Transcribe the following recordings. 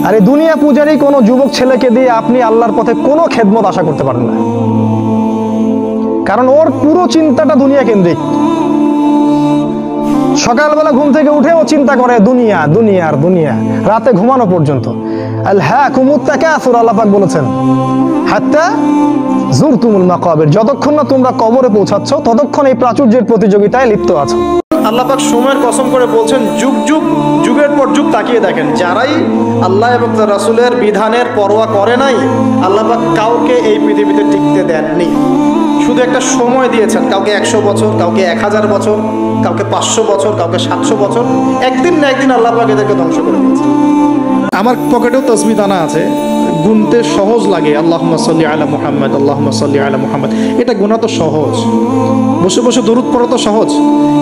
আর এই দুনিয়া পূজারই কোনো যুবক ছেলেকে দিয়ে আপনি আল্লাহর পথে কোনো খেদমত আশা করতে পারেন না, কারণ ওর পুরো চিন্তাটা দুনিয়া কেন্দ্রিক। সকালবেলা ঘুম থেকে উঠে ও চিন্তা করে দুনিয়া, দুনিয়া আর দুনিয়া, রাতে ঘুমানো পর্যন্ত। আলহাকুমুত তাকাসুর, আল্লাহ পাক বলেছেন হাত্তা যুরতুমুল মাকাবির, যতক্ষণ না তোমরা কবরে পৌঁছাচ্ছ ততক্ষণ এই প্রাচুর্যের প্রতিযোগিতায় লিপ্ত আছো। আল্লাহ পাক সময়ের কসম করে বলছেন, যুগের পর যুগ তাকিয়ে দেখেন, যারাই আল্লাহ এবং তার রাসূলের বিধানের পরোয়া করে নাই, আল্লাহ পাক কাউকে এই পৃথিবীতে টিকতে দেননি। শুধু একটা সময় দিয়েছেন, কাউকে 100 বছর, কাউকে 1000 বছর, কাউকে 500 বছর, কাউকে 700 বছর। একদিন না একদিন আল্লাহ পাক এদেরকে ধ্বংস করে দিয়েছে। আমার পকেটেও তাসবিহ দানা আছে, গুনতে সহজ লাগে, আল্লাহুম্মা সাল্লি আলা মুহাম্মদ, আল্লাহুম্মা সাল্লি আলা মুহাম্মদ। এটা গোনা তো সহজ, বসে বসে দরুদ পড়া তো সহজ,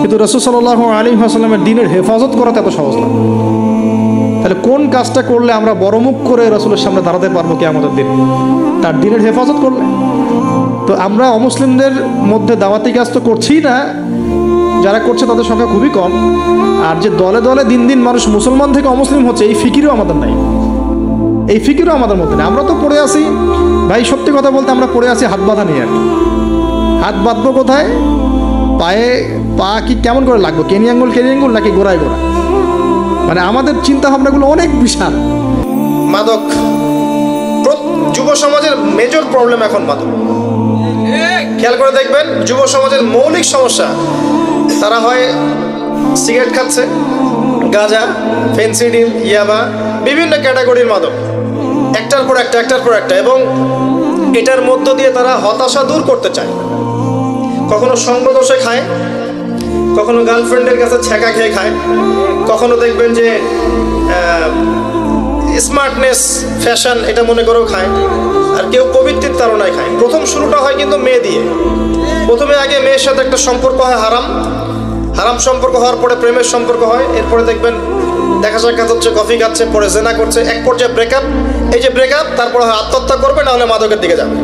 কিন্তু রাসূল সাল্লাল্লাহু আলাইহি ওয়াসাল্লামের দ্বীনের হেফাজত করা এত সহজ না। তাহলে কোন কাজটা করলে আমরা বড় মুখ করে রাসূলের সামনে দাঁড়াতে পারবো কিয়ামতের দিন? তার দ্বীনের হেফাজত করলে। তো আমরা অমুসলিমদের মধ্যে দাওয়াতি কাজ তো করছি না, যারা করছে তাদের সংখ্যা খুবই কম। আর যে দলে দলে দিন দিন মানুষ মুসলমান থেকে অমুসলিম হচ্ছে, এই ফিকিরও আমাদের নাই, এই ফিকিরও আমাদের মধ্যে নেই। আমরা তো পড়ে আসি ভাই, সত্যি কথা বলতে আমরা পড়ে আসি হাত বাঁধা নিয়ে। আর হাত বাঁধবো কোথায়? পায়ে পা কি কেমন করে লাগবে, কেনি আঙ্গুল নাকি গোড়ায় গোড়া? মানে আমাদের চিন্তা ভাবনাগুলো অনেক বিশাল। মাদক যুব সমাজের মেজর প্রবলেম এখন মাদক। খেয়াল করে দেখবেন, যুব সমাজের মৌলিক সমস্যা, তারা হয় সিগারেট খাচ্ছে, গাঁজা, ফেন্সিডিল, ইয়াবা, বিভিন্ন ক্যাটাগরির মাদক, একটার পর একটা, এবং এটার মধ্য দিয়ে তারা হতাশা দূর করতে চায়। কখনো সঙ্গদোষে খায়, কখনো গার্লফ্রেন্ডের কাছে ছ্যাঁকা খেয়ে খায়, কখনো দেখবেন যে স্মার্টনেস, ফ্যাশন এটা মনে করেও খায়, আর কেউ পবিত্রের তাড়নায় খায়। প্রথম শুরুটা হয় কিন্তু মেয়ে দিয়ে। প্রথমে আগে মেয়ের সাথে একটা সম্পর্ক হয়, হারাম সম্পর্ক হওয়ার পরে প্রেমের সম্পর্ক হয়, এরপরে দেখবেন দেখা সাক্ষাৎ হচ্ছে, কফি খাচ্ছে, পরে জেনা করছে, এক পর্যায়ে ব্রেকআপ। এই যে ব্রেকআপ, তারপরে হয় আত্মহত্যা করবে, না হলে মাদকের দিকে যাবে।